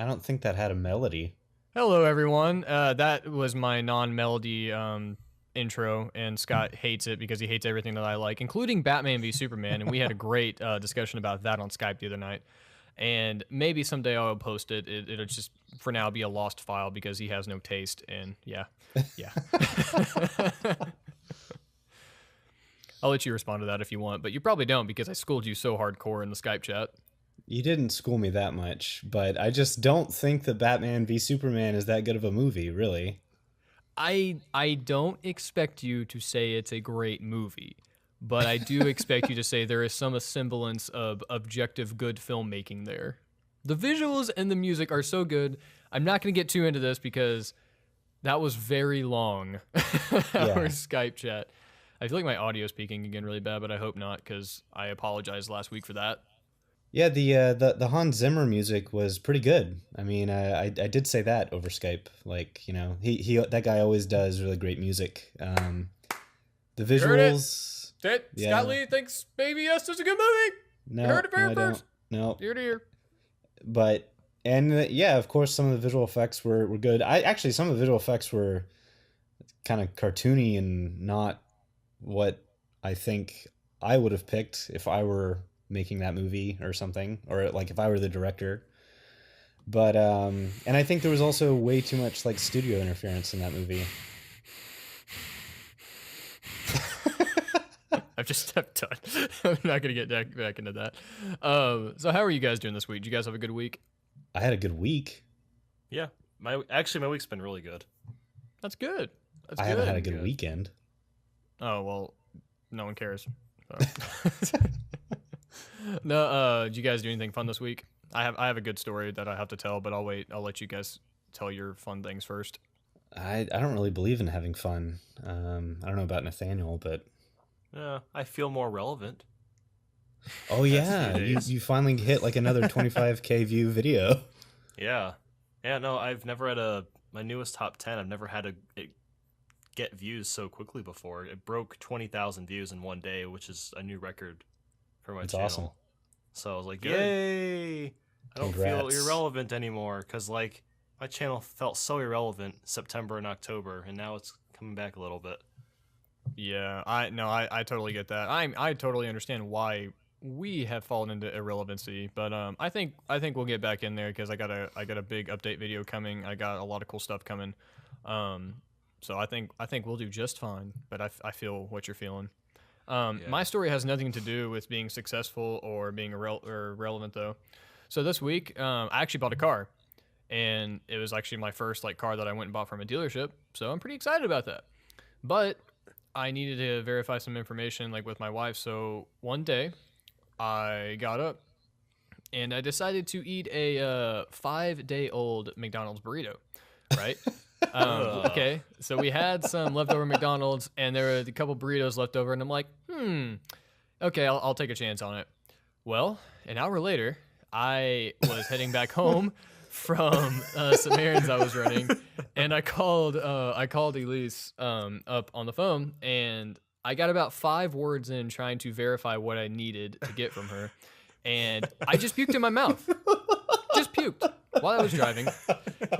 I don't think that had a melody. Hello, everyone. That was my non-melody intro, and Scott hates it because he hates everything that I like, including Batman v Superman. And we had a great discussion about that on Skype the other night. And maybe someday I'll post it. It'll just, for now, be a lost file because he has no taste. And yeah. I'll let you respond to that if you want, but you probably don't because I schooled you so hardcore in the Skype chat. You didn't school me that much, but I just don't think that Batman v Superman is that good of a movie, really. I don't expect you to say it's a great movie, but I do expect you to say there is some semblance of objective good filmmaking there. The visuals and the music are so good. I'm not going to get too into this because that was very long, our Skype chat. I feel like my audio is peaking again really bad, but I hope not because I apologized last week for that. Yeah, the Hans Zimmer music was pretty good. I mean, I did say that over Skype. Like, you know, he that guy always does really great music. The visuals. Scott Lee thinks Baby Yoda is a good movie. No, you heard it very first. No. Ear to ear. But yeah, of course, some of the visual effects were good. Some of the visual effects were kind of cartoony and not what I think I would have picked if I were making that movie or something, or like if I were the director. But and I think there was also way too much like studio interference in that movie. I've just stepped on. I'm not gonna get back into that. So how are you guys doing this week? Did you guys have a good week? I had a good week. Yeah, my week's been really good. That's good. I haven't had a good weekend. Oh well, no one cares. So. No, did you guys do anything fun this week? I have a good story that I have to tell, but I'll wait. I'll let you guys tell your fun things first. I don't really believe in having fun. I don't know about Nathaniel, but I feel more relevant. Oh yeah, you finally hit like another 25K view video. Yeah. No, I've never had my newest top 10. I've never had it get views so quickly before. It broke 20,000 views in one day, which is a new record for my channel. Awesome. So I was like, yay! I don't feel irrelevant anymore because like my channel felt so irrelevant September and October, and now it's coming back a little bit. Yeah, I totally get that. I totally understand why we have fallen into irrelevancy, but I think we'll get back in there because I got a big update video coming. I got a lot of cool stuff coming. So I think we'll do just fine. But I feel what you're feeling. My story has nothing to do with being successful or being relevant though. So this week, I actually bought a car, and it was actually my first like car that I went and bought from a dealership. So I'm pretty excited about that. But I needed to verify some information like with my wife. So one day, I got up and I decided to eat a 5-day-old McDonald's burrito. Right. Okay, so we had some leftover McDonald's, and there were a couple burritos left over, and I'm like, okay, I'll take a chance on it. Well, an hour later, I was heading back home from some errands I was running, and I called Elise up on the phone, and I got about 5 words in trying to verify what I needed to get from her, and I just puked in my mouth. Just puked while I was driving.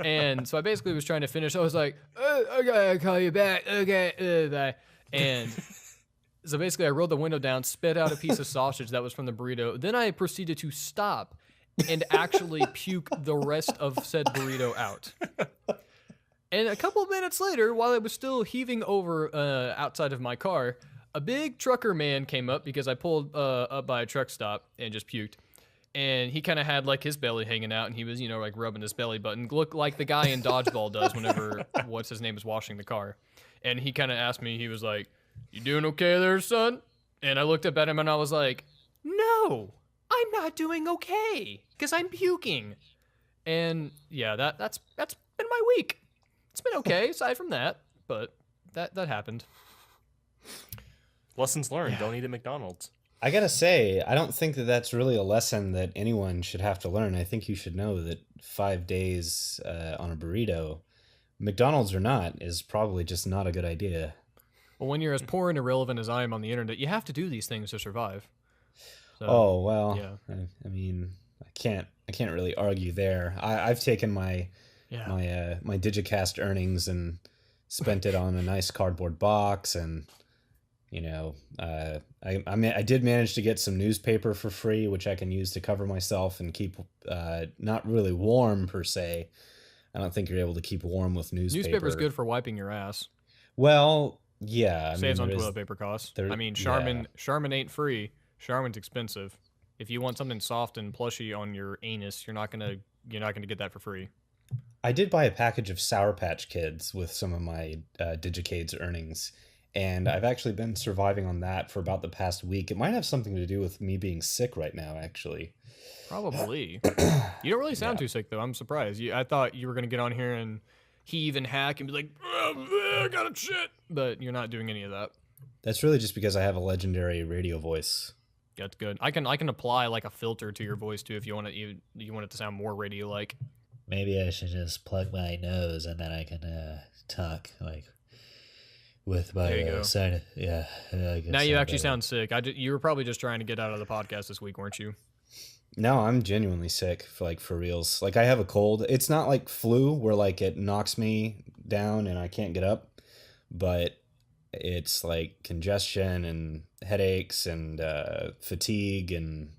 And so I basically was trying to finish. I was like, okay, I'll call you back. Okay, bye. And so basically I rolled the window down, spit out a piece of sausage that was from the burrito. Then I proceeded to stop and actually puke the rest of said burrito out. And a couple of minutes later, while I was still heaving over outside of my car, a big trucker man came up because I pulled up by a truck stop and just puked. And he kind of had like his belly hanging out, and he was, like rubbing his belly button. Looked like the guy in Dodgeball does whenever, what's his name, is washing the car. And he kind of asked me, he was like, "You doing okay there, son?" And I looked up at him and I was like, "No, I'm not doing okay, because I'm puking." And yeah, that's been my week. It's been okay, aside from that, but that happened. Lessons learned, don't eat at McDonald's. I gotta say, I don't think that that's really a lesson that anyone should have to learn. I think you should know that 5 days on a burrito, McDonald's or not, is probably just not a good idea. Well, when you're as poor and irrelevant as I am on the internet, you have to do these things to survive. So, oh, well, yeah. I mean, I can't really argue there. I've taken Yeah. my Digicast earnings and spent it on a nice cardboard box, and I did manage to get some newspaper for free, which I can use to cover myself and keep not really warm per se. I don't think you're able to keep warm with newspaper. Newspaper's good for wiping your ass. Well, yeah, Saves on toilet paper costs. I mean, Charmin ain't free. Charmin's expensive. If you want something soft and plushy on your anus, you're not gonna get that for free. I did buy a package of Sour Patch Kids with some of my Digicade's earnings, and I've actually been surviving on that for about the past week. It might have something to do with me being sick right now, actually. Probably. You don't really sound too sick, though. I'm surprised. I thought you were going to get on here and heave and hack and be like, I got a shit. But you're not doing any of that. That's really just because I have a legendary radio voice. That's good. I can apply like a filter to your voice, too, if you want it to sound more radio-like. Maybe I should just plug my nose and then I can talk like with my side. Yeah. Now you actually sound sick. You were probably just trying to get out of the podcast this week, weren't you? No, I'm genuinely sick, for reals. Like, I have a cold. It's not like flu where like it knocks me down and I can't get up, but it's like congestion and headaches and fatigue, and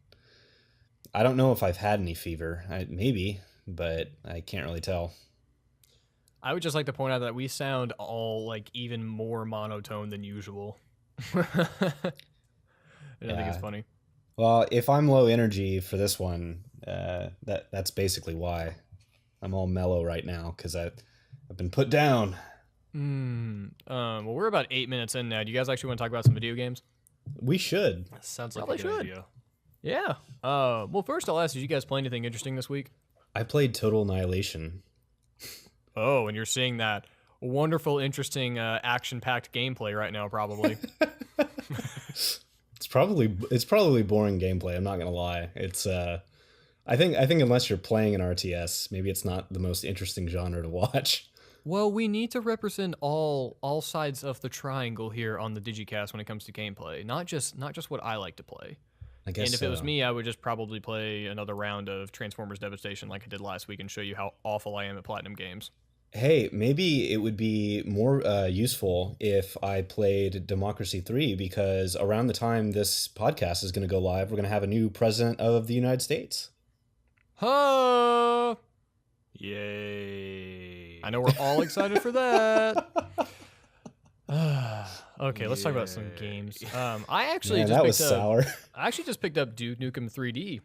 I don't know if I've had any fever. Maybe, but I can't really tell. I would just like to point out that we sound all like even more monotone than usual. I think it's funny. Well, if I'm low energy for this one, that's basically why. I'm all mellow right now because I've been put down. Well, we're about 8 minutes in now. Do you guys actually want to talk about some video games? We should. Sounds like Probably a good should. idea. Yeah. Well, first I'll ask, did you guys play anything interesting this week? I played Total Annihilation. Oh, and you're seeing that wonderful, interesting, action-packed gameplay right now, probably. It's probably boring gameplay. I'm not gonna lie. It's I think unless you're playing an RTS, maybe it's not the most interesting genre to watch. Well, we need to represent all sides of the triangle here on the Digicast when it comes to gameplay, not just what I like to play. I guess. And if it was me, I would just probably play another round of Transformers Devastation like I did last week and show you how awful I am at Platinum games. Hey, maybe it would be more useful if I played Democracy 3, because around the time this podcast is going to go live, we're going to have a new president of the United States. Huh! Yay. I know we're all excited for that. Okay, let's talk about some games. I actually just picked up Duke Nukem 3D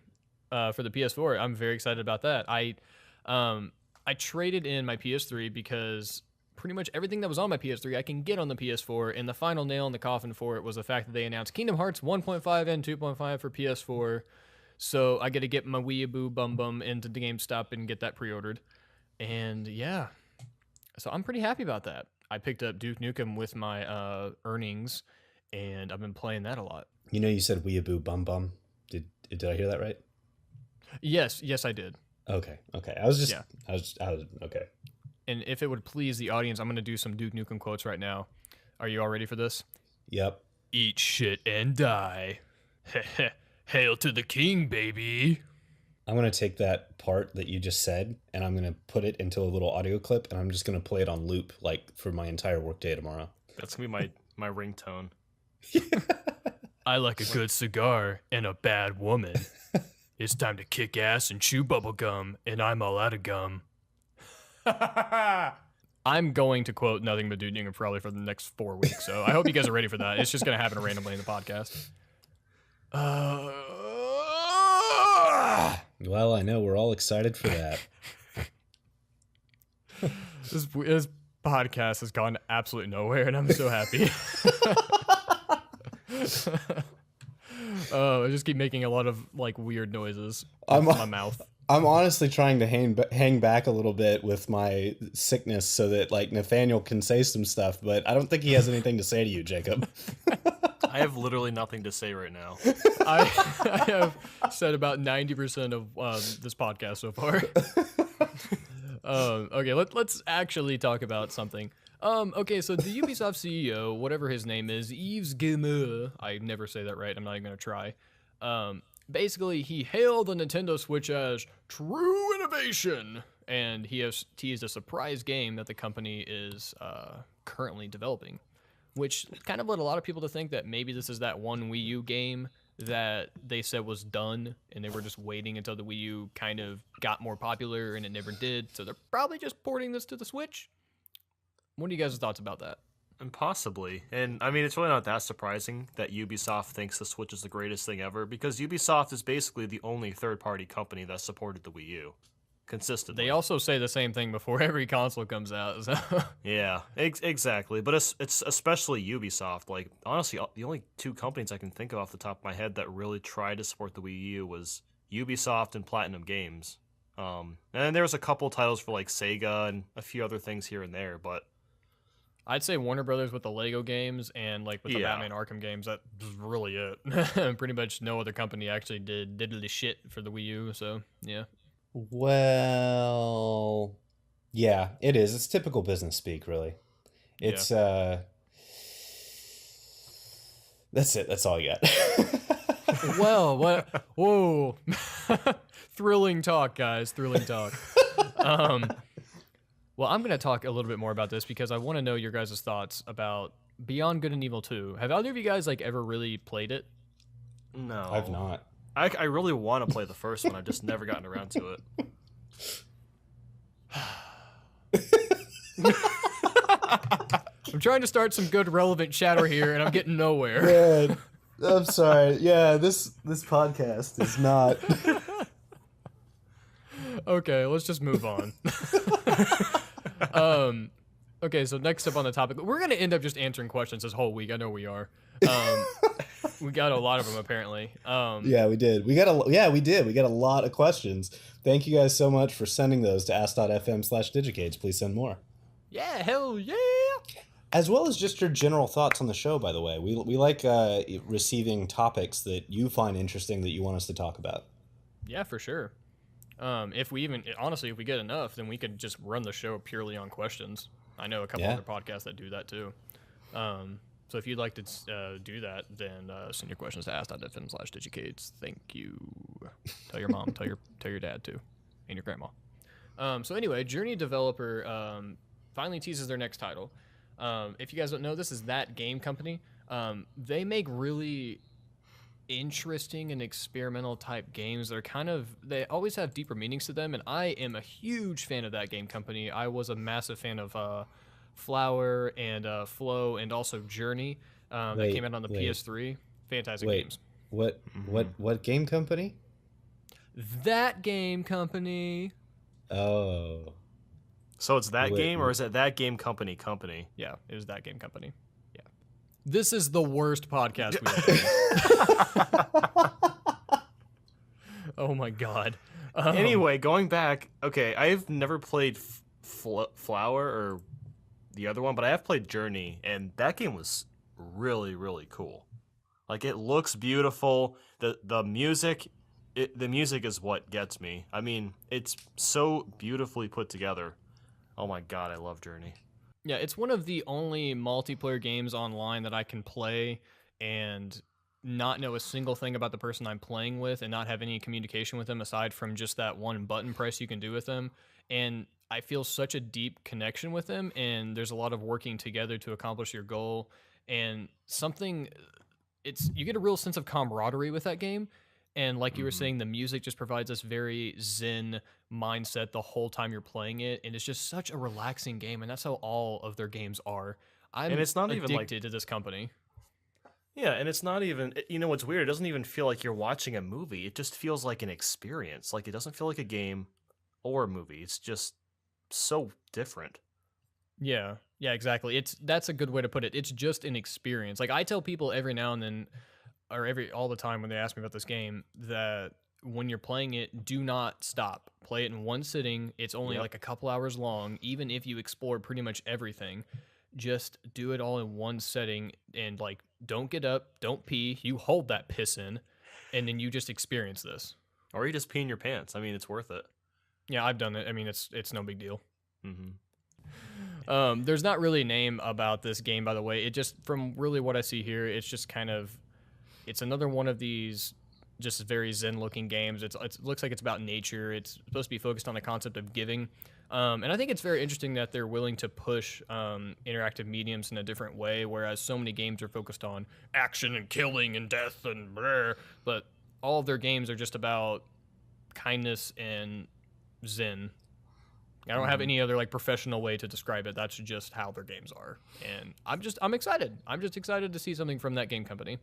for the PS4. I'm very excited about that. I traded in my PS3 because pretty much everything that was on my PS3 I can get on the PS4, and the final nail in the coffin for it was the fact that they announced Kingdom Hearts 1.5 and 2.5 for PS4. So I got to get my weeaboo bum bum into the GameStop and get that pre-ordered. And yeah, so I'm pretty happy about that. I picked up Duke Nukem with my earnings, and I've been playing that a lot. You know, you said weeaboo bum bum. Did I hear that right? Yes, I did. Okay. I was okay. And if it would please the audience, I'm going to do some Duke Nukem quotes right now. Are you all ready for this? Yep. Eat shit and die. Hail to the king, baby. I'm going to take that part that you just said, and I'm going to put it into a little audio clip, and I'm just going to play it on loop, like, for my entire workday tomorrow. That's going to be my ringtone. I like a good cigar and a bad woman. It's time to kick ass and chew bubble gum, and I'm all out of gum. I'm going to quote nothing but Duke Nukem probably for the next 4 weeks, so I hope you guys are ready for that. It's just going to happen randomly in the podcast. Well, I know we're all excited for that. This podcast has gone absolutely nowhere, and I'm so happy. I just keep making a lot of like weird noises with my mouth. I'm honestly trying to hang back a little bit with my sickness so that like Nathaniel can say some stuff, but I don't think he has anything to say to you, Jacob. I have literally nothing to say right now. I have said about 90% of this podcast so far. Okay, let's actually talk about something. Okay, so the Ubisoft CEO, whatever his name is, Yves Guillemot, I never say that right, I'm not even going to try, basically he hailed the Nintendo Switch as true innovation, and he has teased a surprise game that the company is currently developing, which kind of led a lot of people to think that maybe this is that one Wii U game that they said was done, and they were just waiting until the Wii U kind of got more popular, and it never did, so they're probably just porting this to the Switch. What are you guys' thoughts about that? And possibly. And I mean, it's really not that surprising that Ubisoft thinks the Switch is the greatest thing ever, because Ubisoft is basically the only third-party company that supported the Wii U consistently. They also say the same thing before every console comes out. So. Yeah, exactly. But it's especially Ubisoft. Like, honestly, the only two companies I can think of off the top of my head that really tried to support the Wii U was Ubisoft and Platinum Games. And there was a couple titles for like Sega and a few other things here and there, but I'd say Warner Brothers with the Lego games and like with the Batman Arkham games. That's really it. Pretty much no other company actually did diddly shit for the Wii U. So yeah. Well, yeah, it is. It's typical business speak, really. It's that's it. That's all I got. Well, what? Whoa, thrilling talk, guys. Thrilling talk. Well, I'm going to talk a little bit more about this because I want to know your guys' thoughts about Beyond Good and Evil 2. Have either of you guys like ever really played it? no. I've not. I really want to play the first one. I've just never gotten around to it. I'm trying to start some good relevant chatter here, and I'm getting nowhere. Man, I'm sorry. Yeah, this podcast is not. Okay, let's just move on. Okay, so next up on the topic, we're gonna end up just answering questions this whole week. I know we are. We got a lot of them apparently. Yeah, we did. We got a lot of questions. Thank you guys so much for sending those to ask.fm/digicades. Please send more. Yeah, hell yeah. As well as just your general thoughts on the show, by the way. We like receiving topics that you find interesting that you want us to talk about. Yeah, for sure. If we get enough, then we could just run the show purely on questions. I know a couple other podcasts that do that too. So if you'd like to do that, then send your questions to ask.fm/digicades. Thank you. Tell your mom, tell your dad too, and your grandma. So anyway, Journey developer finally teases their next title. If you guys don't know, this is That Game Company. They make really interesting and experimental type games that are they always have deeper meanings to them, and I am a huge fan of That Game Company. I was a massive fan of Flower and Flow and also Journey that came out on the PS3. Fantastic games. What game company? That Game Company. Oh. So it's that game, or is it That Game Company? Yeah, it was That Game Company. Yeah. This is the worst podcast we've ever. Oh my god. Anyway, going back, okay, I've never played Flower or the other one, but I have played Journey, and that game was really, really cool. Like, it looks beautiful. The music is what gets me. I mean, it's so beautifully put together. Oh my god, I love Journey. Yeah, it's one of the only multiplayer games online that I can play and not know a single thing about the person I'm playing with and not have any communication with them aside from just that one button press you can do with them. And I feel such a deep connection with them, and there's a lot of working together to accomplish your goal. And you get a real sense of camaraderie with that game. And like you were saying, the music just provides this very zen mindset the whole time you're playing it. And it's just such a relaxing game. And that's how all of their games are. I'm and it's not addicted even like, to this company. Yeah, and it's not even, you know what's weird? It doesn't even feel like you're watching a movie. It just feels like an experience. Like, it doesn't feel like a game or a movie. It's just so different. Yeah, exactly. That's a good way to put it. It's just an experience. Like, I tell people every now and then, or all the time when they ask me about this game, that when you're playing it, do not stop. Play it in one sitting. It's only like a couple hours long. Even if you explore pretty much everything, just do it all in one setting, and like, don't get up, don't pee. You hold that piss in, and then you just experience this. Or you just pee in your pants. I mean, it's worth it. Yeah, I've done it. I mean, it's no big deal. Mm-hmm. There's not really a name about this game, by the way. It just, from really what I see here, it's just kind of, it's another one of these just very zen looking games. It looks like it's about nature. It's supposed to be focused on the concept of giving. And I think it's very interesting that they're willing to push interactive mediums in a different way, whereas so many games are focused on action and killing and death and blah, but all of their games are just about kindness and zen. I don't have any other like professional way to describe it. That's just how their games are. And I'm excited. I'm just excited to see something from that game company.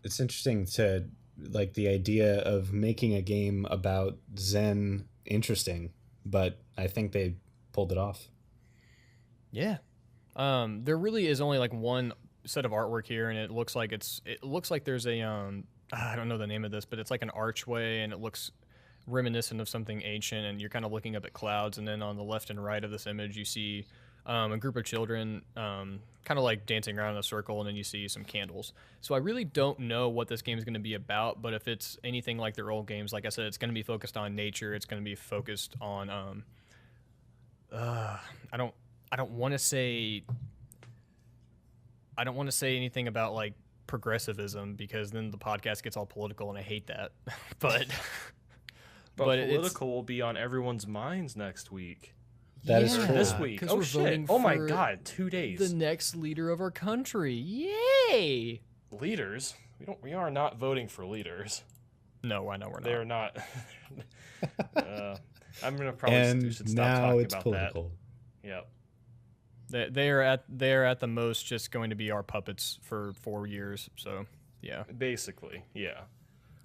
It's interesting to like the idea of making a game about Zen interesting, but I think they pulled it off. Yeah. There really is only like one set of artwork here, and it looks like there's a I don't know the name of this, but it's like an archway, and it looks reminiscent of something ancient, and you're kind of looking up at clouds, and then on the left and right of this image you see a group of children kind of like dancing around in a circle, and then you see some candles. So I really don't know what this game is going to be about, but if it's anything like their old games, like I said, it's going to be focused on nature. It's going to be focused on I don't want to say anything about like progressivism, because then the podcast gets all political and I hate that. but political will be on everyone's minds next week. That is true. This week. Oh shit! Oh my god! 2 days. The next leader of our country. Yay! Leaders? We are not voting for leaders. No, I know we're not. They're not. I'm gonna probably should stop talking about political. that. Yep. They are at the most just going to be our puppets for 4 years. So yeah. Basically, yeah.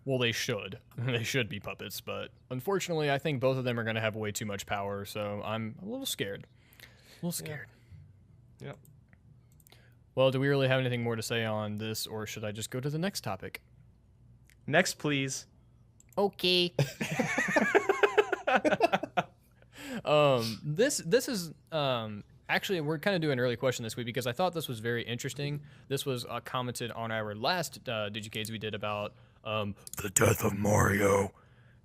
Well, they should. They should be puppets, but unfortunately, I think both of them are going to have way too much power, so I'm a little scared. Yep. Well, do we really have anything more to say on this, or should I just go to the next topic? Next, please. Okay. This is actually, we're kind of doing an early question this week because I thought this was very interesting. This was commented on our last Digicades we did about the death of Mario,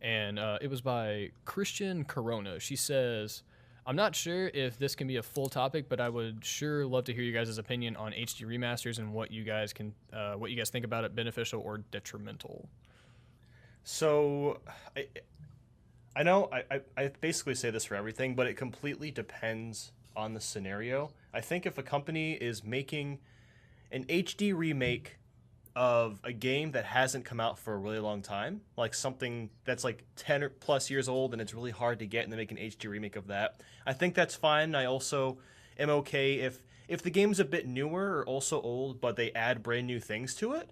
and it was by Christian Corona. She says, I'm not sure if this can be a full topic, but I would sure love to hear you guys' opinion on HD remasters and what you guys think about it, beneficial or detrimental. So I know I basically say this for everything, but it completely depends on the scenario. I think if a company is making an HD remake of a game that hasn't come out for a really long time, like something that's like 10 or plus years old and it's really hard to get, and they make an HD remake of that, I think that's fine. I also am okay if the game's a bit newer or also old, but they add brand new things to it.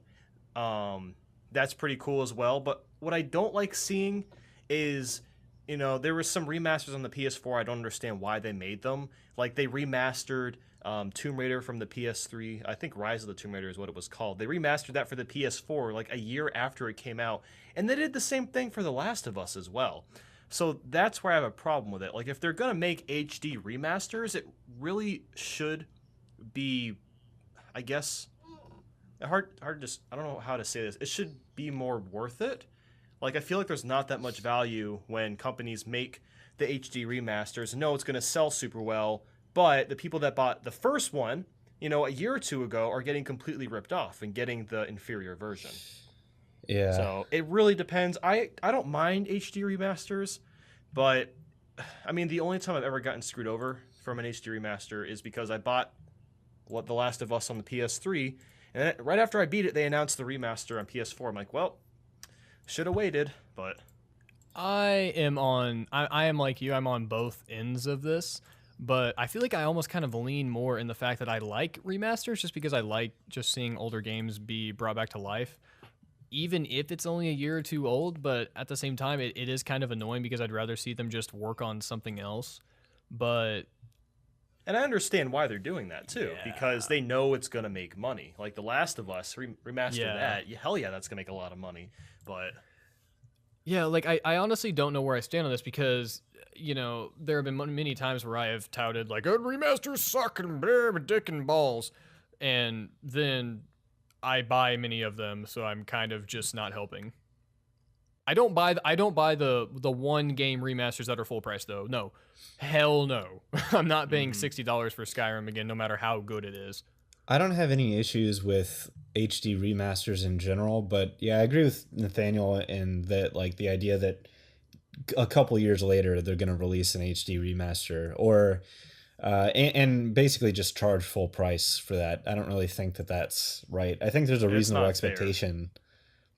That's pretty cool as well. But what I don't like seeing is, there were some remasters on the PS4. I don't understand why they made them. Like, they remastered Tomb Raider from the PS3. I think Rise of the Tomb Raider is what it was called. They remastered that for the PS4 like a year after it came out. And they did the same thing for The Last of Us as well. So that's where I have a problem with it. Like, if they're going to make HD remasters, it really should be, I guess, hard just, I don't know how to say this. It should be more worth it. Like, I feel like there's not that much value when companies make the HD remasters and know it's going to sell super well, but the people that bought the first one, a year or two ago are getting completely ripped off and getting the inferior version. Yeah. So it really depends. I don't mind HD remasters, but I mean, the only time I've ever gotten screwed over from an HD remaster is because I bought The Last of Us on the PS3, and then right after I beat it, they announced the remaster on PS4. I'm like, well, should have waited, but I am like you. I'm on both ends of this, but I feel like I almost kind of lean more in the fact that I like remasters just because I like just seeing older games be brought back to life, even if it's only a year or two old. But at the same time, it is kind of annoying because I'd rather see them just work on something else. And I understand why they're doing that too, because they know it's going to make money. Like The Last of Us, remaster that. Hell yeah, that's going to make a lot of money. But yeah, like I honestly don't know where I stand on this because, there have been many times where I have touted like, remasters suck and blah, dick and balls. And then I buy many of them, so I'm kind of just not helping. I don't buy the one game remasters that are full price though. No. Hell no. I'm not paying $60 for Skyrim again, no matter how good it is. I don't have any issues with HD remasters in general, but yeah, I agree with Nathaniel in that, like, the idea that a couple years later they're going to release an HD remaster, or and basically just charge full price for that. I don't really think that that's right. I think there's a It's reasonable not fair. expectation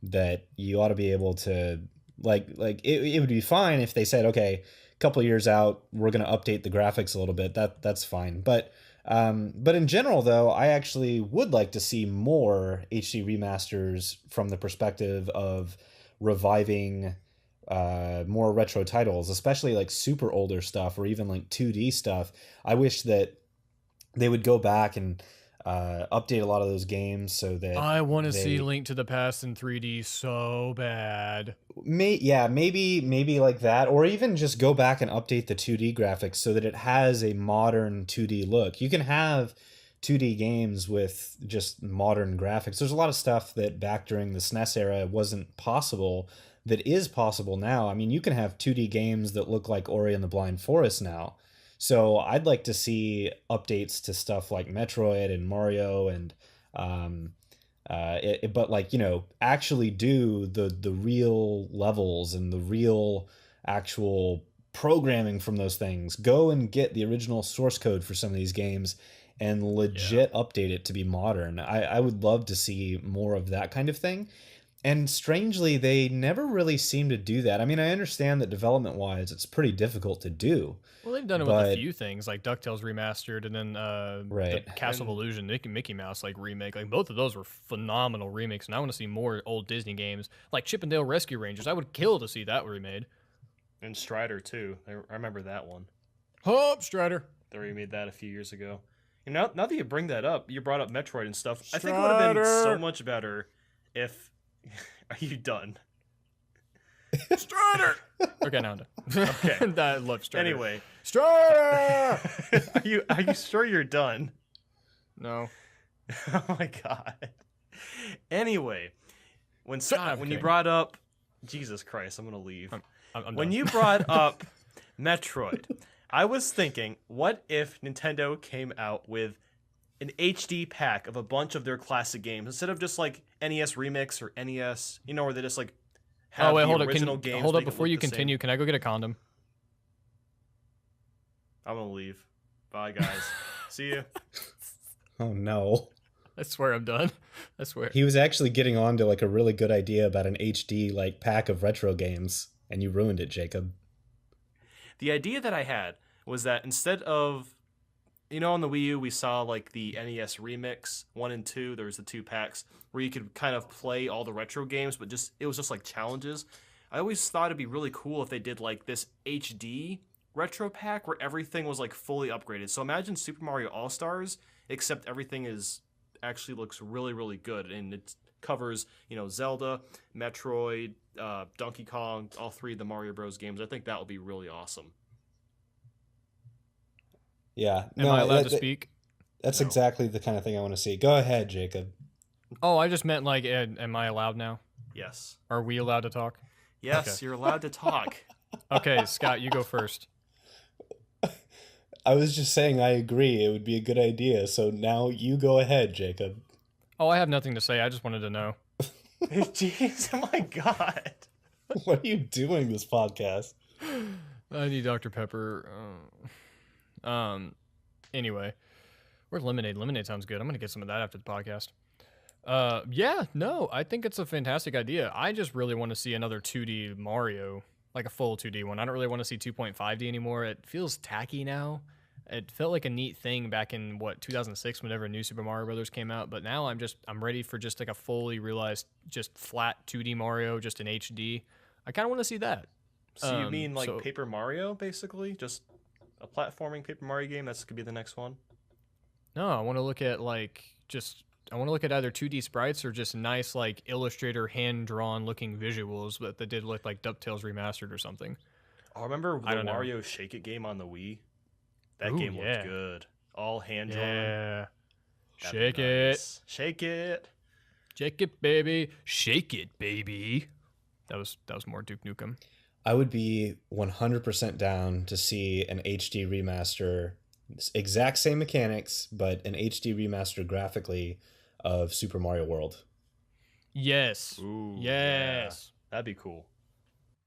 that you ought to be able to, like it would be fine if they said, okay, a couple of years out, we're going to update the graphics a little bit. That's fine. But in general, though, I actually would like to see more HD remasters from the perspective of reviving more retro titles, especially like super older stuff or even like 2D stuff. I wish that they would go back and update a lot of those games so that I want to see they Link to the Past in 3D so bad. maybe like that, or even just go back and update the 2D graphics so that it has a modern 2D look. You can have 2D games with just modern graphics. There's a lot of stuff that back during the SNES era wasn't possible that is possible now. I mean, you can have 2D games that look like Ori and the Blind Forest now. So I'd like to see updates to stuff like Metroid and Mario and but like, you know, actually do the real levels and the real actual programming from those things. Go and get the original source code for some of these games and legit update it to be modern. I would love to see more of that kind of thing. And strangely, they never really seem to do that. I mean, I understand that development wise, it's pretty difficult to do. Well, they've done it with a But few things, like DuckTales Remastered, and then the right. Castle of Illusion, Mickey Mouse like remake. Like both of those were phenomenal remakes, and I want to see more old Disney games, like Chip and Dale Rescue Rangers. I would kill to see that remade. And Strider too. I remember that one. Hop Strider. They remade that a few years ago. And now that you bring that up, you brought up Metroid and stuff. I think it would have been so much better if. Are you done? Strider. Okay, now I'm done. Okay. I love Strider. Anyway, Strider. are you sure you're done? No. Oh my god. Anyway, when Scott, when you Okay. brought up Jesus Christ, I'm gonna leave. I'm When done. you brought up Metroid, I was thinking, what if Nintendo came out with an HD pack of a bunch of their classic games instead of just like NES Remix or NES, you know, where they just like have Oh wait, the hold up. original games. Hold up make it before look you the same. continue. Can I go get a condom? I'm gonna leave. Bye guys. See you. Oh no. I swear I'm done. I swear. He was actually getting on to like a really good idea about an HD like pack of retro games, and you ruined it, Jacob. The idea that I had was that instead of, you know, on the Wii U, we saw like the NES Remix 1 and 2. There was the 2 packs where you could kind of play all the retro games, but it was just like challenges. I always thought it'd be really cool if they did like this HD retro pack where everything was like fully upgraded. So imagine Super Mario All-Stars, except everything actually looks really, really good, and it covers, you know, Zelda, Metroid, Donkey Kong, all 3 of the Mario Bros. Games. I think that would be really awesome. Yeah. Am I allowed to speak? That's No. exactly the kind of thing I want to see. Go ahead, Jacob. Oh, I just meant like, am I allowed now? Yes. Are we allowed to talk? Yes, Okay. you're allowed to talk. Okay, Scott, you go first. I was just saying I agree. It would be a good idea. So now you go ahead, Jacob. Oh, I have nothing to say. I just wanted to know. Jeez, oh my god. What are you doing this podcast? I need Dr. Pepper. Anyway, where's lemonade? Lemonade sounds good. I'm gonna get some of that after the podcast. Yeah, no, I think it's a fantastic idea. I just really want to see another 2D Mario, like a full 2D one. I don't really want to see 2.5D anymore. It feels tacky now. It felt like a neat thing back in 2006 whenever New Super Mario Brothers came out, but now I'm ready for just like a fully realized just flat 2D Mario just in HD. I kind of want to see that. So you mean like so- Paper Mario, basically? Just a platforming Paper Mario game? That's could be the next one? No, I want to look at I want to look at either 2D sprites or just nice like Illustrator hand-drawn looking visuals that did look like DuckTales Remastered or something. Oh, remember I the don't know. Mario Shake It game on the Wii? That Ooh, game yeah. looked good. All hand-drawn. Yeah. That'd Shake be it. nice. Shake it. Shake it, baby. Shake it, baby. That was more Duke Nukem. I would be 100% down to see an HD remaster Exact same mechanics, but an HD remaster graphically of Super Mario World. Yes. Ooh, Yes. yeah. That'd be cool.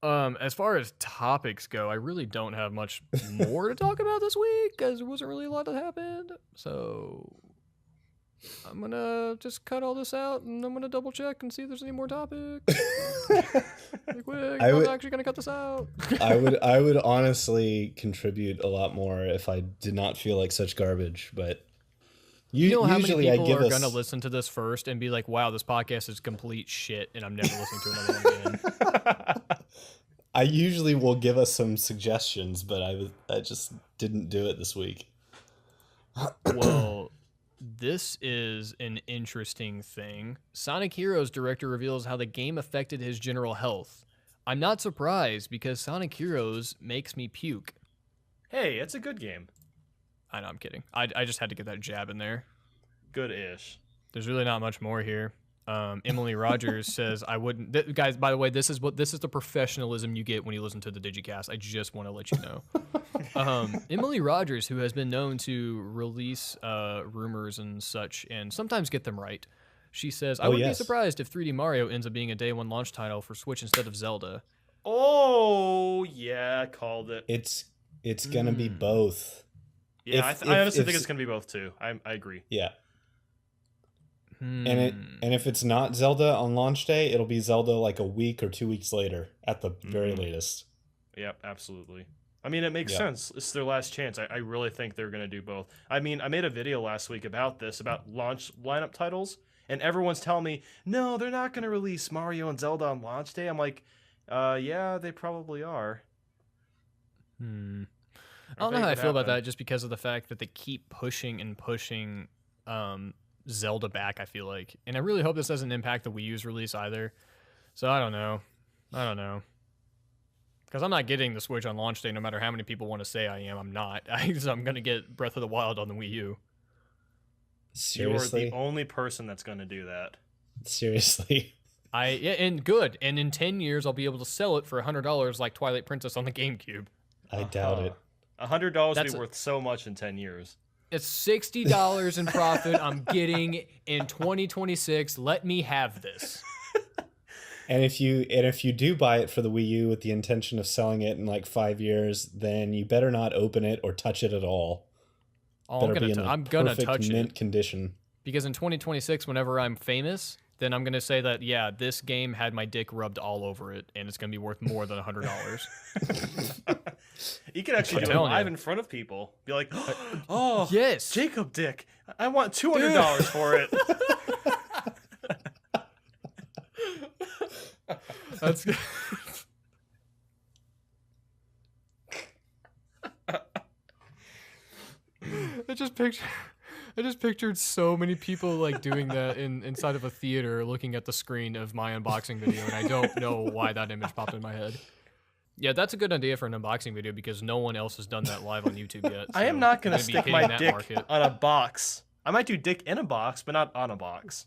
As far as topics go, I really don't have much more to talk about this week because there wasn't really a lot that happened. So I'm gonna just cut all this out and I'm gonna double check and see if there's any more topics. Really quick, I'm actually gonna cut this out. I would honestly contribute a lot more if I did not feel like such garbage, but You know how many usually people are gonna listen to this first and be like, "Wow, this podcast is complete shit," and I'm never listening to another one again. I usually will give us some suggestions, but I just didn't do it this week. Well, this is an interesting thing. Sonic Heroes director reveals how the game affected his general health. I'm not surprised because Sonic Heroes makes me puke. Hey, it's a good game. I know, I'm kidding. I just had to get that jab in there. Good-ish. There's really not much more here. Emily Rogers says, I wouldn't... guys, by the way, this is the professionalism you get when you listen to the Digicast. I just want to let you know. Emily Rogers, who has been known to release rumors and such, and sometimes get them right, she says, I wouldn't be surprised if 3D Mario ends up being a day one launch title for Switch instead of Zelda. Oh, yeah, called it. It's going to be both. Yeah, I honestly think it's going to be both, too. I agree. Yeah. And if it's not Zelda on launch day, it'll be Zelda like a week or 2 weeks later at the very latest. Yep, absolutely. I mean, it makes sense. It's their last chance. I really think they're going to do both. I mean, I made a video last week about this, about launch lineup titles, and everyone's telling me, no, they're not going to release Mario and Zelda on launch day. I'm like, yeah, they probably are. I don't know how I feel about that just because of the fact that they keep pushing and pushing Zelda back, I feel like. And I really hope this doesn't impact the Wii U's release either. So I don't know. Because I'm not getting the Switch on launch day no matter how many people want to say I am. I'm not. I'm going to get Breath of the Wild on the Wii U. Seriously? You're the only person that's going to do that. Seriously? And good. And in 10 years, I'll be able to sell it for $100 like Twilight Princess on the GameCube. I doubt it. $100 would be worth so much in 10 years. It's $60 in profit I'm getting in 2026. Let me have this. And if you do buy it for the Wii U with the intention of selling it in like 5 years, then you better not open it or touch it at all. Oh, I'm gonna touch mint it. Condition. Because in 2026, whenever I'm famous, then I'm gonna say that this game had my dick rubbed all over it, and it's gonna be worth more than $100. You could actually do it live in front of people. Be like, oh, yes, Jacob Dick, I want $200 for it. That's good. I just pictured so many people like doing that inside of a theater, looking at the screen of my unboxing video, and I don't know why that image popped in my head. Yeah, that's a good idea for an unboxing video because no one else has done that live on YouTube yet. So I am not going to stick my dick on a box. I might do dick in a box, but not on a box.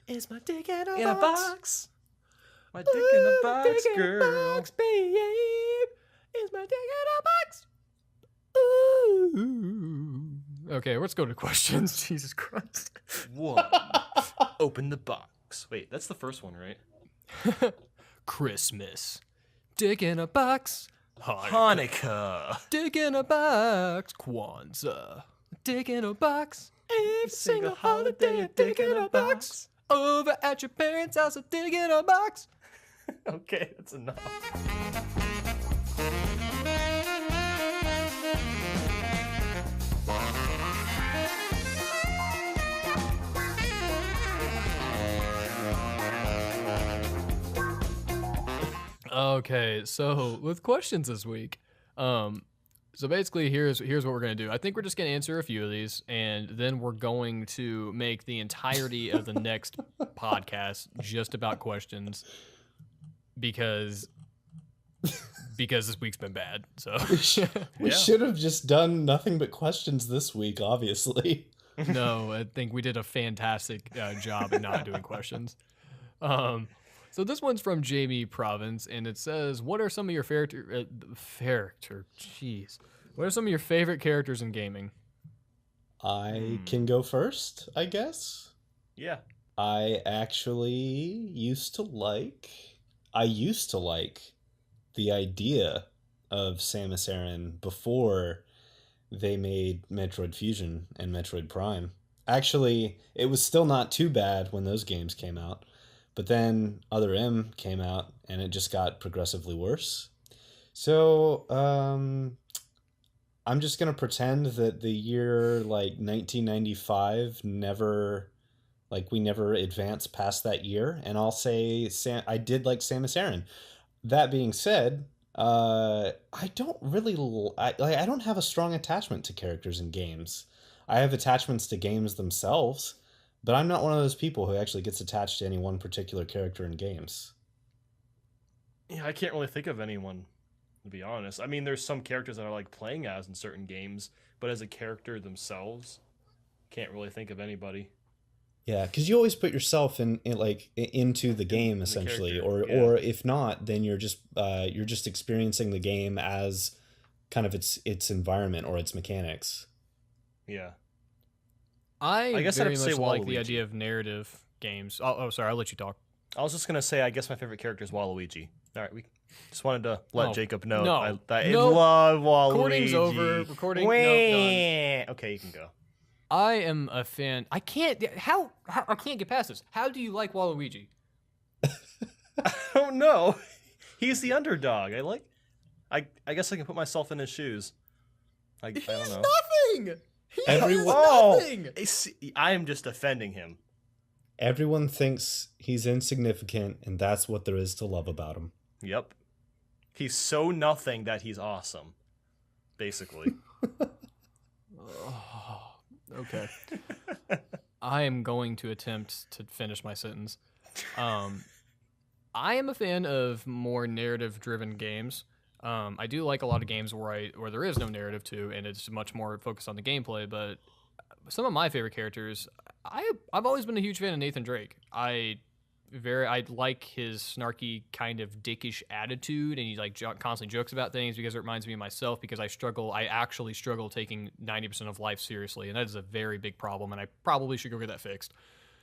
Is my dick in a box? My dick in a box, girl. Box, babe. Is my dick in a box? Ooh. Okay, let's go to questions. Jesus Christ. 1. Open the box. Wait, that's the first one, right? Christmas. Dick in a box. Hanukkah. Dick in a box. Kwanzaa. Dick in a box. Every single holiday, a dick in a box. Over at your parents' house, a dick in a box. Okay, that's enough. Okay, so with questions this week, so basically here's what we're gonna do. I think we're just gonna answer a few of these, and then we're going to make the entirety of the next podcast just about questions, because this week's been bad. So we should have just done nothing but questions this week, obviously. No, I think we did a fantastic job at not doing questions. So this one's from Jamie Province, and it says, "What are some of your What are some of your favorite characters in gaming?" I can go first, I guess. Yeah. I actually used to like the idea of Samus Aran before they made Metroid Fusion and Metroid Prime. Actually, it was still not too bad when those games came out, but then Other M came out and it just got progressively worse. So, I'm just gonna pretend that the year like 1995 never, like we never advanced past that year, and I'll say I did like Samus Aran. That being said, I don't really I don't have a strong attachment to characters in games. I have attachments to games themselves, but I'm not one of those people who actually gets attached to any one particular character in games. Yeah, I can't really think of anyone, to be honest. I mean, there's some characters that I like playing as in certain games, but as a character themselves, can't really think of anybody. Yeah, because you always put yourself into the game the essentially, character, or if not, then you're just experiencing the game as kind of its environment or its mechanics. Yeah. I guess I'd very have to much say like the Waluigi. idea of narrative games. Oh, sorry, I'll let you talk. I was just gonna say, I guess my favorite character is Waluigi. All right, we just wanted to let Oh, Jacob know no. I No. love Waluigi. Recording's over. Recording. No, done. Okay, you can go. I am a fan. I can't. How I can't get past this. How do you like Waluigi? Oh no, he's the underdog. I guess I can put myself in his shoes. I don't know. Nothing. He Everyone- is Oh, nothing. I am just defending him. Everyone thinks he's insignificant, and that's what there is to love about him. Yep. He's so nothing that he's awesome. Basically. Oh, okay. I am going to attempt to finish my sentence. I am a fan of more narrative-driven games. I do like a lot of games where there is no narrative to, and it's much more focused on the gameplay. But some of my favorite characters, I've always been a huge fan of Nathan Drake. I like his snarky kind of dickish attitude, and he like constantly jokes about things because it reminds me of myself. Because I actually struggle taking 90% of life seriously, and that is a very big problem. And I probably should go get that fixed.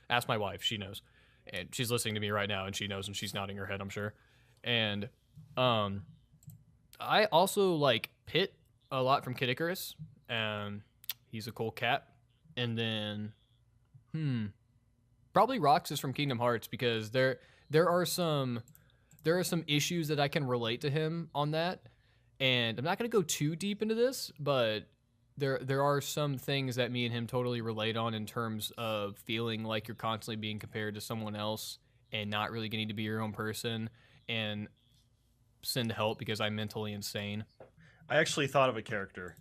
Ask my wife; she knows, and she's listening to me right now, and she knows, and she's nodding her head, I'm sure. And I also like Pit a lot from Kid Icarus. He's a cool cat. And then, probably Roxas from Kingdom Hearts, because there are some issues that I can relate to him on that. And I'm not going to go too deep into this, but there are some things that me and him totally relate on in terms of feeling like you're constantly being compared to someone else and not really getting to be your own person, and send help because I'm mentally insane. I actually thought of a character.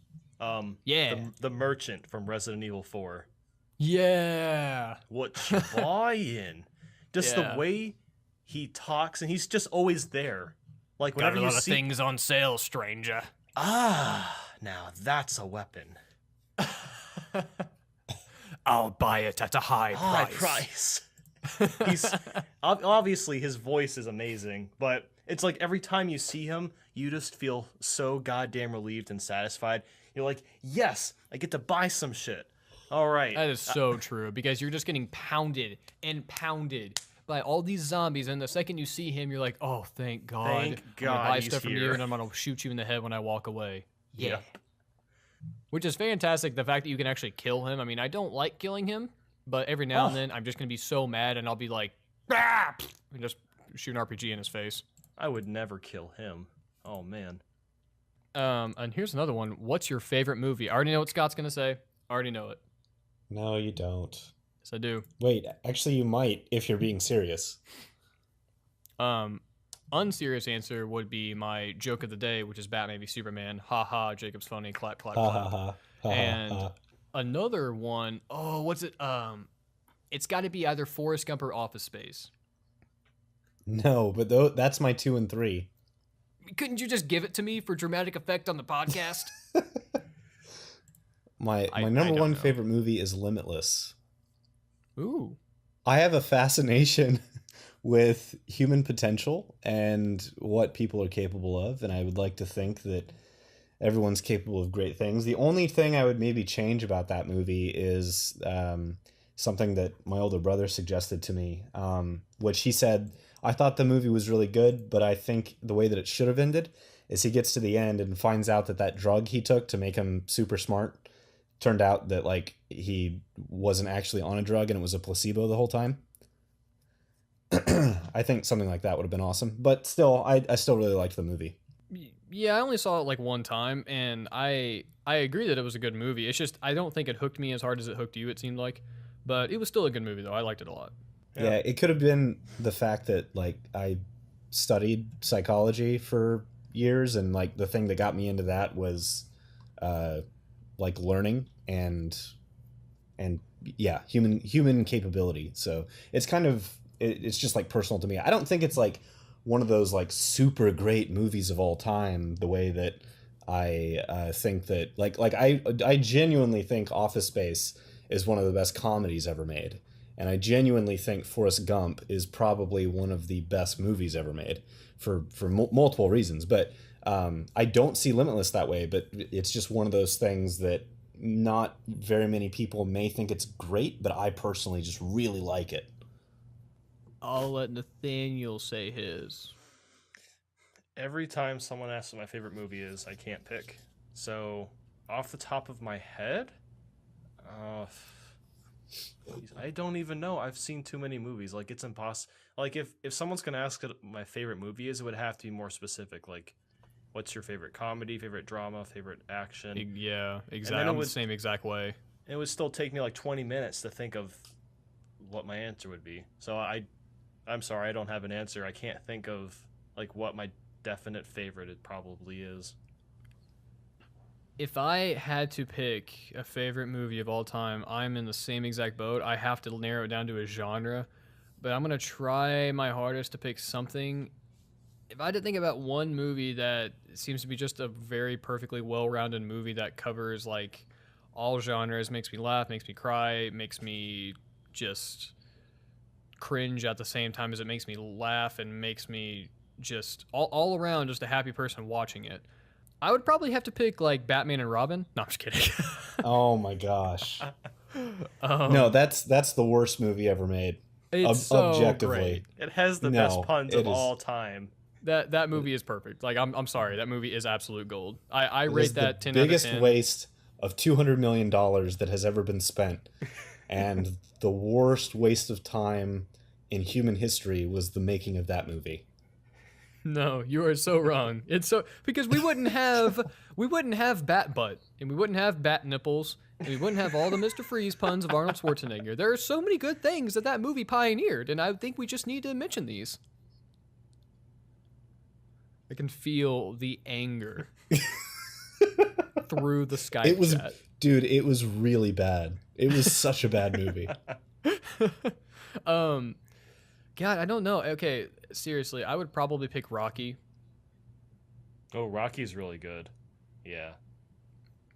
Yeah. The merchant from Resident Evil 4. Yeah. What you buying? Just Yeah. the way he talks, and he's just always there. Like Got whenever a you lot of see, things on sale, stranger. now that's a weapon. I'll buy it at a high Price. He's obviously his voice is amazing, but it's like every time you see him, you just feel so goddamn relieved and satisfied. You're like, yes, I get to buy some shit. All right. That is so true, because you're just getting pounded and pounded by all these zombies, and the second you see him, you're like, oh, thank God. Thank I'm God gonna buy he's stuff from here. you, and I'm gonna shoot you in the head when I walk away. Yeah. Yep. Which is fantastic, the fact that you can actually kill him. I mean, I don't like killing him, but every now and then I'm just gonna be so mad, and I'll be like, ah! And just shoot an RPG in his face. I would never kill him. Oh man. And here's another one. What's your favorite movie? I already know what Scott's gonna say. I already know it. No, you don't. Yes, I do. Wait, actually, you might if you're being serious. Unserious answer would be my joke of the day, which is Batman v Superman. Ha ha, Jacob's funny. Clap, clap, Ha clap. ha ha. Ha, And ha. another one, oh, what's it? It's got to be either Forrest Gump or Office Space. No, but that's my 2 and 3. Couldn't you just give it to me for dramatic effect on the podcast? My I number don't one know. favorite movie is Limitless. Ooh. I have a fascination with human potential and what people are capable of, and I would like to think that everyone's capable of great things. The only thing I would maybe change about that movie is something that my older brother suggested to me, which he said, I thought the movie was really good, but I think the way that it should have ended is he gets to the end and finds out that that drug he took to make him super smart turned out that like he wasn't actually on a drug and it was a placebo the whole time. I think something like that would have been awesome, but still, I still really liked the movie. Yeah, I only saw it like one time, and I agree that it was a good movie. It's just I don't think it hooked me as hard as it hooked you. It seemed like, but it was still a good movie though. I liked it a lot. Yeah, it could have been the fact that like I studied psychology for years, and like the thing that got me into that was like learning and yeah, human capability. So it's kind of it's just like personal to me. I don't think it's like one of those like super great movies of all time the way that I think that like I genuinely think Office Space is one of the best comedies ever made. And I genuinely think Forrest Gump is probably one of the best movies ever made for multiple reasons. But I don't see Limitless that way. But it's just one of those things that not very many people may think it's great, but I personally just really like it. I'll let Nathaniel say his. Every time someone asks what my favorite movie is, I can't pick. So, off the top of my head, I don't even know. I've seen too many movies. Like, it's impossible. Like, if someone's going to ask what my favorite movie is, it would have to be more specific. Like, what's your favorite comedy, favorite drama, favorite action? Yeah, exactly. I'm the same exact way. It would still take me like 20 minutes to think of what my answer would be. So, I'm sorry, I don't have an answer. I can't think of, like, what my definite favorite it probably is. If I had to pick a favorite movie of all time, I'm in the same exact boat. I have to narrow it down to a genre, but I'm going to try my hardest to pick something. If I had to think about one movie that seems to be just a very perfectly well-rounded movie that covers like all genres, makes me laugh, makes me cry, makes me just cringe at the same time as it makes me laugh and makes me just all around just a happy person watching it, I would probably have to pick like Batman and Robin. No, I'm just kidding. Oh my gosh. No, that's the worst movie ever made. It's so objectively. great. It has the best puns of all time. That movie is perfect. Like I'm sorry, that movie is absolute gold. I rate that 10 out of 10. Biggest waste of $200 million that has ever been spent, and the worst waste of time in human history was the making of that movie. No, you are so wrong. It's so because we wouldn't have bat butt, and we wouldn't have bat nipples, and we wouldn't have all the Mr. Freeze puns of Arnold Schwarzenegger. There are so many good things that movie pioneered, and I think we just need to mention these. I can feel the anger through the Skype chat. Dude, it was really bad. It was such a bad movie. God, I don't know. Okay, seriously, I would probably pick Rocky. Oh, Rocky's really good. Yeah.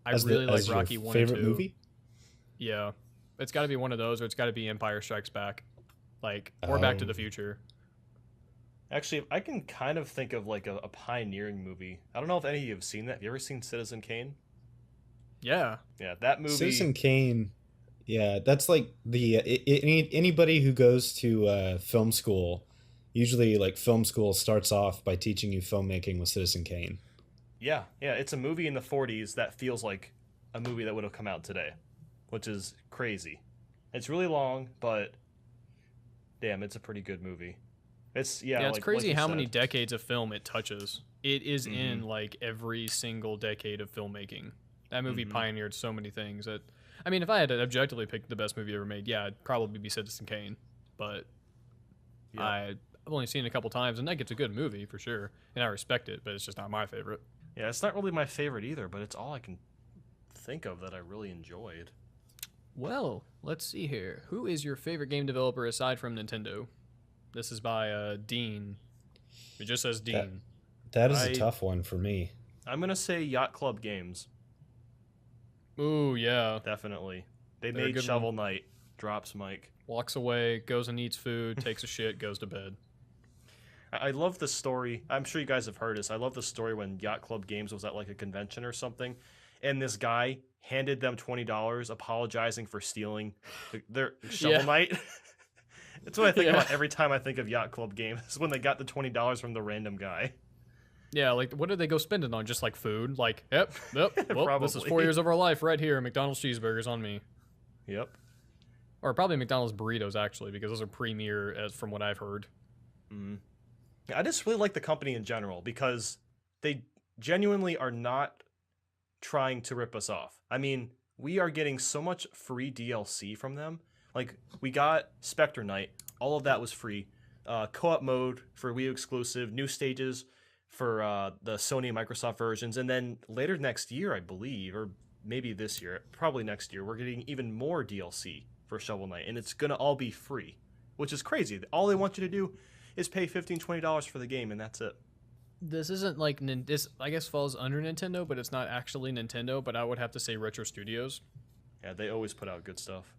I really like Rocky 1 and 2. Favorite movie? Yeah. It's got to be one of those, or it's got to be Empire Strikes Back. Like, or Back to the Future. Actually, I can kind of think of like a pioneering movie. I don't know if any of you have seen that. Have you ever seen Citizen Kane? Yeah. Yeah, that movie. Citizen Kane. Yeah, that's like anybody who goes to film school, usually like film school starts off by teaching you filmmaking with Citizen Kane. Yeah, it's a movie in the 40s that feels like a movie that would have come out today, which is crazy. It's really long, but damn, it's a pretty good movie. It's it's crazy how many decades of film it touches. It is in like every single decade of filmmaking. That movie pioneered so many things that. I mean, if I had to objectively pick the best movie ever made, yeah, it'd probably be Citizen Kane. But I've only seen it a couple times, and that gets a good movie for sure. And I respect it, but it's just not my favorite. Yeah, it's not really my favorite either, but it's all I can think of that I really enjoyed. Well, let's see here. Who is your favorite game developer aside from Nintendo? This is by Dean. It just says Dean. That is a tough one for me. I'm going to say Yacht Club Games. Ooh, yeah. Definitely. They made Shovel Knight. Drops Mike. Walks away, goes and eats food, takes a shit, goes to bed. I love the story. I'm sure you guys have heard this. I love the story when Yacht Club Games was at like a convention or something, and this guy handed them $20, apologizing for stealing their Shovel Yeah. Knight. That's what I think Yeah. about every time I think of Yacht Club Games. Is when they got the $20 from the random guy. Yeah, like what did they go spend it on? Just like food? Like, yep. Well, this is Probably. 4 years of our life right here. McDonald's cheeseburgers on me, Yep. or probably McDonald's burritos actually, because those are premier as from what I've heard. Mm. I just really like the company in general because they genuinely are not trying to rip us off. I mean, we are getting so much free DLC from them. Like, we got Spectre Knight. All of that was free. Co-op mode for Wii U exclusive. New stages for the Sony and Microsoft versions. And then later next year, I believe, or maybe this year, probably next year, we're getting even more DLC for Shovel Knight. And it's going to all be free, which is crazy. All they want you to do is pay $15, $20 for the game, and that's it. This isn't like this. I guess falls under Nintendo, but it's not actually Nintendo. But I would have to say Retro Studios. Yeah, they always put out good stuff.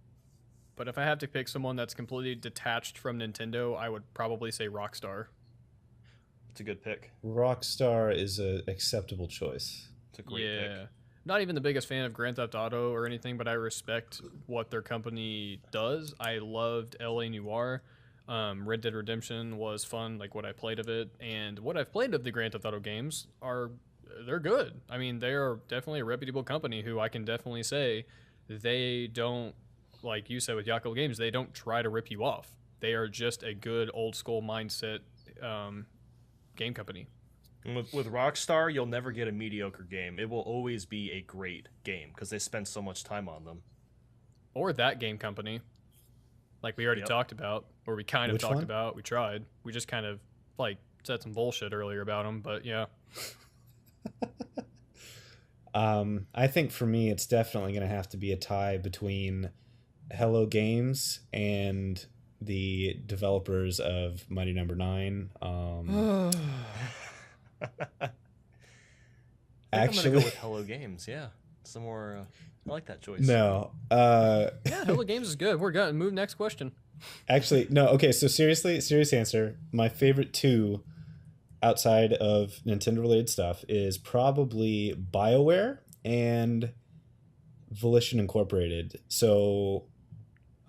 But if I have to pick someone that's completely detached from Nintendo, I would probably say Rockstar. It's a good pick. Rockstar is an acceptable choice. It's a great pick. Not even the biggest fan of Grand Theft Auto or anything, but I respect what their company does. I loved LA Noire. Red Dead Redemption was fun, like what I played of it, and what I've played of the Grand Theft Auto games they're good. I mean, they are definitely a reputable company who I can definitely say they don't, like you said with Yacht Club Games, they don't try to rip you off. They are just a good old school mindset game company. And with Rockstar, you'll never get a mediocre game. It will always be a great game because they spend so much time on them. Or that game company, like we already talked about, or we kind of Which talked one? about. We tried. We just kind of like said some bullshit earlier about them, but yeah. I think for me, it's definitely going to have to be a tie between Hello Games and the developers of Mighty Number 9. I'm gonna go Actually, with Hello Games. Yeah, some more. I like that choice. no. Yeah, Hello Games is good. We're good. Move next question. Actually, no. Okay, so serious answer. My favorite two outside of Nintendo related stuff is probably BioWare and Volition Incorporated. So,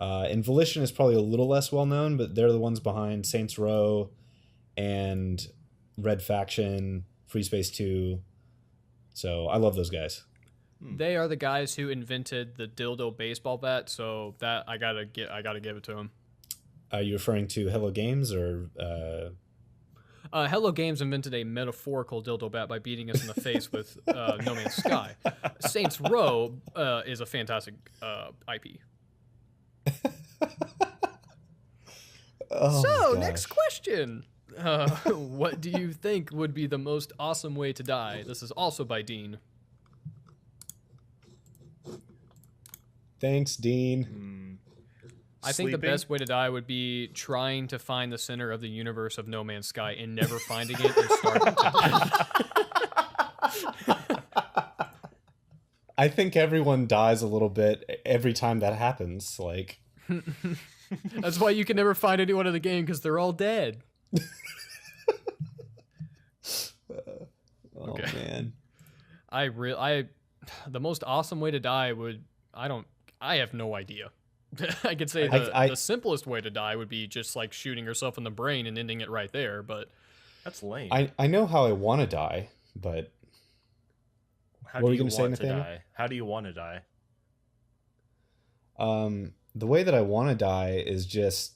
and Volition is probably a little less well known, but they're the ones behind Saints Row and Red Faction, Free Space 2. So I love those guys. They are the guys who invented the dildo baseball bat, so that I gotta give it to them. Are you referring to Hello Games or? Hello Games invented a metaphorical dildo bat by beating us in the face with No Man's Sky. Saints Row is a fantastic IP. Oh So, my next gosh. question. What do you think would be the most awesome way to die? This is also by Dean. Thanks, Dean. I think the Sleeping? best way to die would be trying to find the center of the universe of No Man's Sky and never finding it and starting to I think everyone dies a little bit every time that happens. Like, That's why you can never find anyone in the game, because they're all dead. oh man. The most awesome way to die would, I have no idea. I could say I- the simplest way to die would be just like shooting yourself in the brain and ending it right there, but That's lame. I know how I want to die, but How what do were you you gonna say, want to Nathaniel? die? How do you want to die? the way that I want to die is just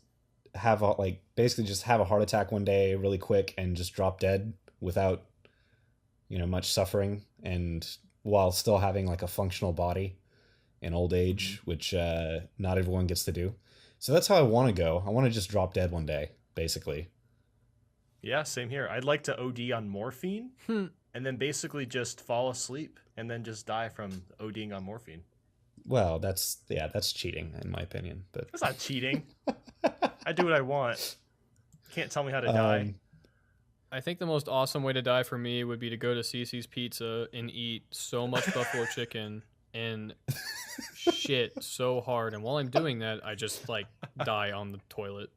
basically just have a heart attack one day really quick and just drop dead without much suffering, and while still having like a functional body in old age, which not everyone gets to do. So that's how I want to go. I want to just drop dead one day, basically. Yeah, same here. I'd like to OD on morphine Hmm. and then basically just fall asleep and then just die from ODing on morphine. Well, that's cheating in my opinion, but That's not cheating. I do what I want. Can't tell me how to die. I think the most awesome way to die for me would be to go to Cece's Pizza and eat so much buffalo chicken and shit so hard, and while I'm doing that, I just like die on the toilet.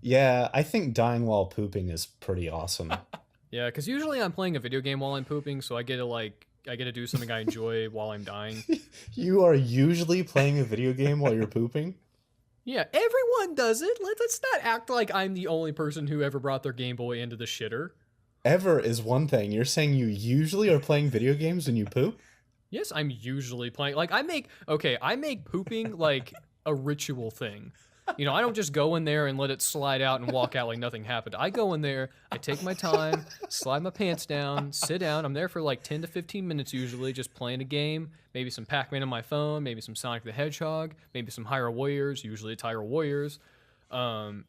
Yeah, I think dying while pooping is pretty awesome. Yeah, because usually I'm playing a video game while I'm pooping, so I get to do something I enjoy while I'm dying. You are usually playing a video game while you're pooping? Yeah, everyone does it. Let's not act like I'm the only person who ever brought their Game Boy into the shitter. Ever is one thing. You're saying you usually are playing video games when you poop? Yes, I'm usually playing. Like I make pooping like a ritual thing. You know, I don't just go in there and let it slide out and walk out like nothing happened. I go in there, I take my time, slide my pants down, sit down. I'm there for like 10 to 15 minutes usually, just playing a game, maybe some Pac-Man on my phone, maybe some Sonic the Hedgehog, maybe some Hyrule Warriors, usually it's Hyrule Warriors. And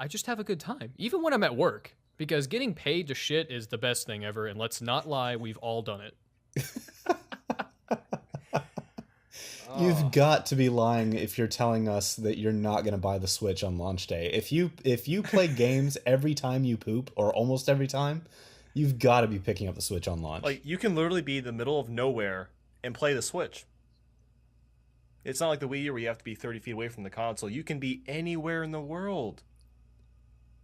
I just have a good time, even when I'm at work, because getting paid to shit is the best thing ever, and let's not lie, we've all done it. You've got to be lying if you're telling us that you're not going to buy the Switch on launch day. If you play games every time you poop, or almost every time, you've got to be picking up the Switch on launch. Like, you can literally be in the middle of nowhere and play the Switch. It's not like the Wii U where you have to be 30 feet away from the console. You can be anywhere in the world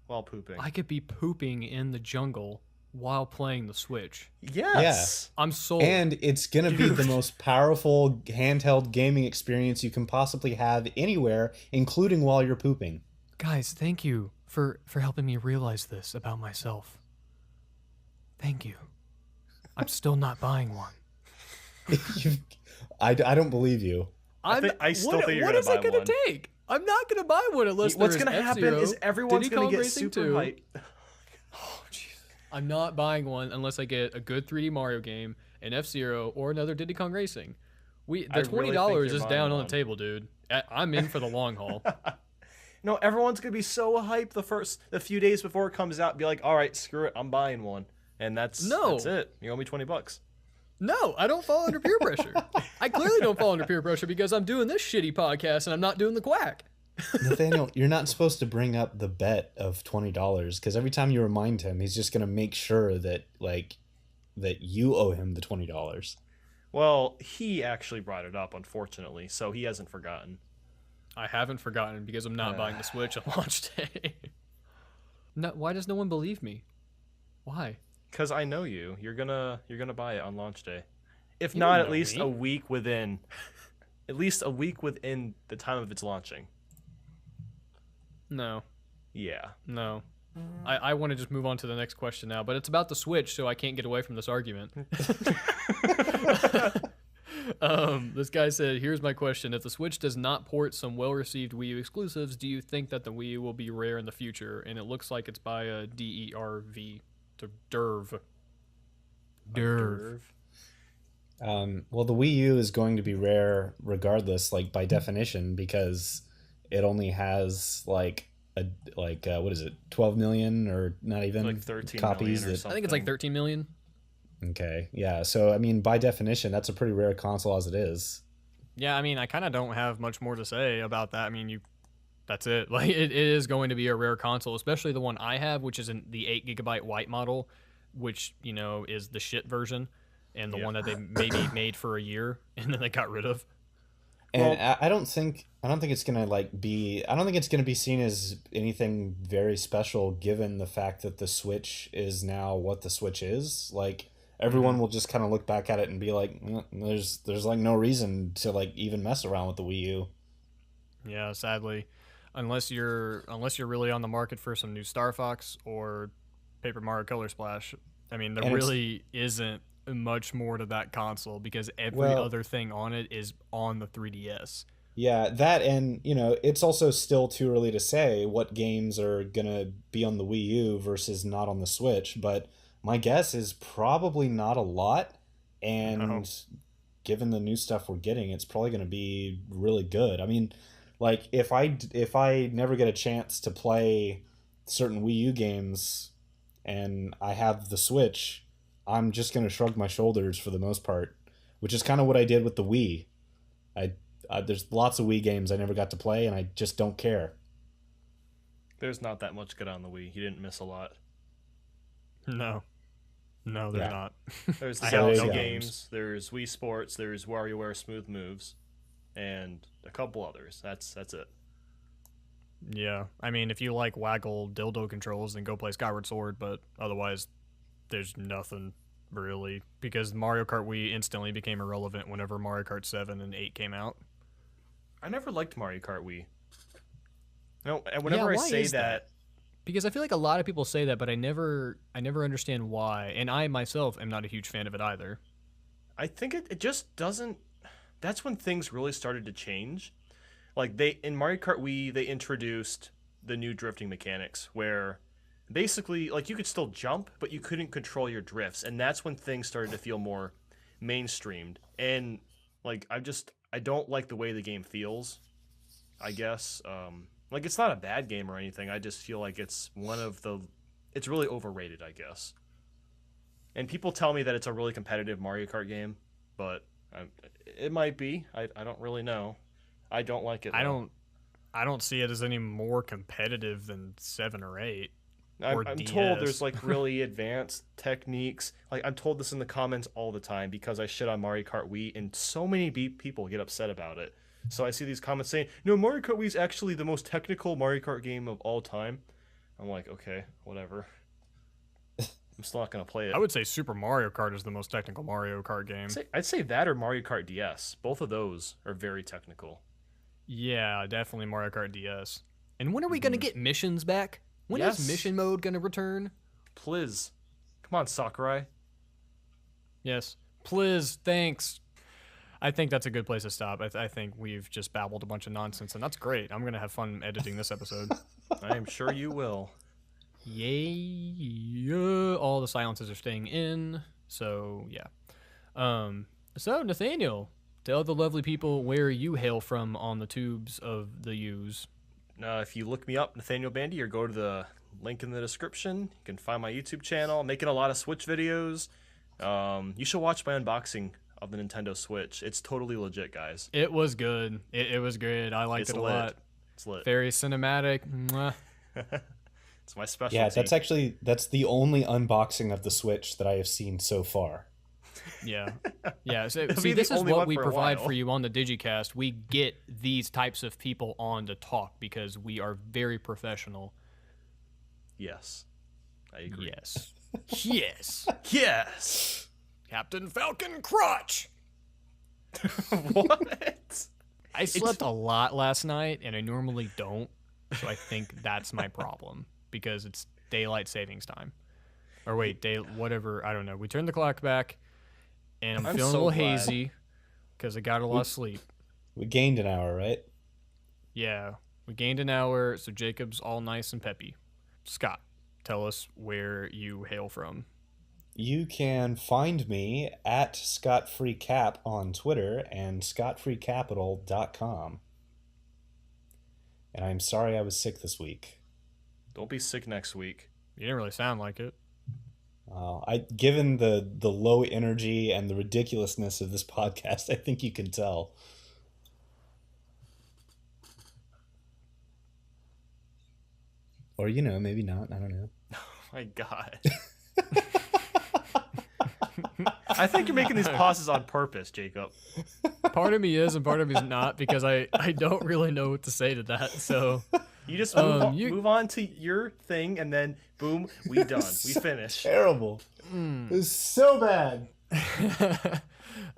while pooping. I could be pooping in the jungle while playing the Switch. Yes. I'm sold. And it's going to be the most powerful handheld gaming experience you can possibly have anywhere, including while you're pooping. Guys, thank you for helping me realize this about myself. Thank you. I'm still not buying one. I don't believe you. I still think you're what going to is buy it going one. to take? I'm not going to buy one unless What's going to happen is everyone's going to get super hyped. Oh, Jesus. I'm not buying one unless I get a good 3D Mario game, an F-Zero, or another Diddy Kong Racing. The $20 is down on the table, dude. I'm in for the long haul. No, everyone's going to be so hyped the few days before it comes out, be like, all right, screw it, I'm buying one. And that's it. You owe me $20. No, I don't fall under peer pressure. I clearly don't fall under peer pressure because I'm doing this shitty podcast and I'm not doing the quack. Nathaniel, you're not supposed to bring up the bet of $20 because every time you remind him, he's just going to make sure that that you owe him the $20. Well, he actually brought it up, unfortunately, so he hasn't forgotten. I haven't forgotten because I'm not buying the Switch on launch day. No, why does no one believe me? Why? Because I know you. You're gonna buy it on launch day. If You not, don't at know least me. a week within. At least a week within the time of its launching. No. Yeah. No. I want to just move on to the next question now, but it's about the Switch, so I can't get away from this argument. This guy said, here's my question. If the Switch does not port some well-received Wii U exclusives, do you think that the Wii U will be rare in the future? And it looks like it's by a DERV. To DERV. DERV. Well, the Wii U is going to be rare regardless, like by definition, because it only has what is it, 12 million or not even Like 13 copies? million or I think it's like 13 million. Okay, yeah. So I mean, by definition, that's a pretty rare console as it is. Yeah, I mean, I kind of don't have much more to say about that. I mean, that's it. Like, it is going to be a rare console, especially the one I have, which is the 8GB white model, which, you know, is the shit version, and the one that they maybe made for a year and then they got rid of. And I don't think it's gonna be seen as anything very special, given the fact that the Switch is now what the Switch is. Like, everyone will just kind of look back at it and be like, there's like no reason to like even mess around with the Wii U. Yeah, sadly, unless you're really on the market for some new Star Fox or Paper Mario Color Splash. I mean, there really isn't much more to that console because every other thing on it is on the 3DS. Yeah, that, and you know, it's also still too early to say what games are gonna be on the Wii U versus not on the Switch, but my guess is probably not a lot, and given the new stuff we're getting, it's probably gonna be really good. I mean, like, if I never get a chance to play certain Wii U games and I have the Switch, I'm just going to shrug my shoulders for the most part, which is kind of what I did with the Wii. There's lots of Wii games I never got to play, and I just don't care. There's not that much good on the Wii. You didn't miss a lot. No, there's not. There's the I Zelda have games, there's Wii Sports, there's WarioWare Smooth Moves, and a couple others. That's it. Yeah, I mean, if you like waggle dildo controls, then go play Skyward Sword. But otherwise, there's nothing really because Mario Kart Wii instantly became irrelevant whenever Mario Kart 7 and 8 came out. I never liked Mario Kart Wii. No, and Yeah, whenever I why say is that? Because I feel like a lot of people say that, but I never understand why. And I myself am not a huge fan of it either. I think it just doesn't. That's when things really started to change. Like they in Mario Kart Wii, they introduced the new drifting mechanics where basically like you could still jump, but you couldn't control your drifts, and that's when things started to feel more mainstreamed. And like I don't like the way the game feels. I guess like it's not a bad game or anything. I just feel like it's really overrated. I guess. And people tell me that it's a really competitive Mario Kart game, but it might be. I don't really know. I don't like it. Though. I don't see it as any more competitive than 7 or 8 I'm, or I'm DS. told there's like really advanced techniques. Like I'm told this in the comments all the time because I shit on Mario Kart Wii, and so many people get upset about it. So I see these comments saying, "No, Mario Kart Wii is actually the most technical Mario Kart game of all time." I'm like, okay, whatever. I'm still not gonna play it. I would say Super Mario Kart is the most technical Mario Kart game. I'd say that or Mario Kart DS. Both of those are very technical. Yeah, definitely Mario Kart DS. And when are we gonna get missions back? When Yes. is mission mode gonna return? Please, come on, Sakurai. Yes. Please, thanks. I think that's a good place to stop. I think we've just babbled a bunch of nonsense, and that's great. I'm going to have fun editing this episode. I am sure you will. Yay. All the silences are staying in. So, yeah. So, Nathaniel, tell the lovely people where you hail from on the tubes of the U's. If you look me up, Nathaniel Bandy, or go to the link in the description, you can find my YouTube channel. I'm making a lot of Switch videos. You should watch my unboxing of the Nintendo Switch. It's totally legit, guys. It was good. It was good. I liked It's it a lit. lot. It's lit. Very cinematic. Mwah. It's my specialty. Yeah, that's the only unboxing of the Switch that I have seen so far. Yeah. Yeah. So, It'll see, be the this is only what one we for a provide while. for you on the Digicast. We get these types of people on to talk because we are very professional. Yes. I agree. Yes. Yes. Yes! Captain Falcon Crotch. What? I slept a lot last night, and I normally don't. So I think that's my problem because it's daylight savings time. Or wait, whatever. I don't know. We turned the clock back, and I'm feeling a so little glad. hazy because I got a lot of sleep. We gained an hour, right? Yeah, we gained an hour, so Jacob's all nice and peppy. Scott, tell us where you hail from. You can find me at ScottFreeCap on Twitter and ScottFreeCapital.com. And I'm sorry I was sick this week. Don't be sick next week. You didn't really sound like it. Given the low energy and the ridiculousness of this podcast, I think you can tell. Or, maybe not. I don't know. Oh my god. I think you're making these pauses on purpose, Jacob. Part of me is and part of me is not because I don't really know what to say to that. So You just move on to your thing, and then boom, we done. We finish. Terrible. It's so bad.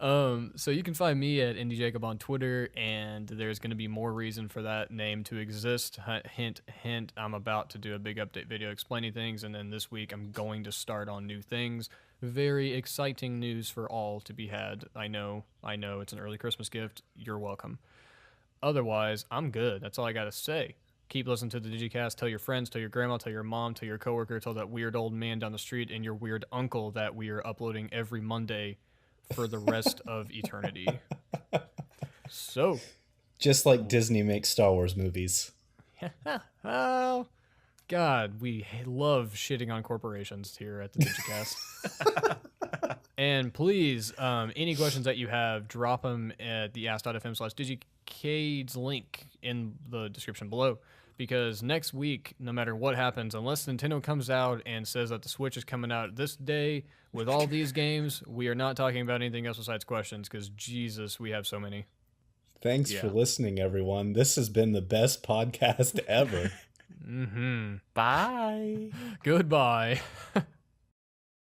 So you can find me at Indie Jacob on Twitter, and there's going to be more reason for that name to exist. Hint, hint. I'm about to do a big update video explaining things, and then this week I'm going to start on new things. Very exciting news for all to be had. I know. It's an early Christmas gift. You're welcome. Otherwise, I'm good. That's all I got to say. Keep listening to the Digicast. Tell your friends, tell your grandma, tell your mom, tell your coworker, tell that weird old man down the street and your weird uncle that we are uploading every Monday for the rest of eternity. So, Just like Disney makes Star Wars movies. oh, God, we love shitting on corporations here at the Digicast. And please, any questions that you have, drop them at the ask.fm/digicades link in the description below. Because next week, no matter what happens, unless Nintendo comes out and says that the Switch is coming out this day with all these games, we are not talking about anything else besides questions because, Jesus, we have so many. Thanks for listening, everyone. This has been the best podcast ever. Mm-hmm. Bye. Goodbye.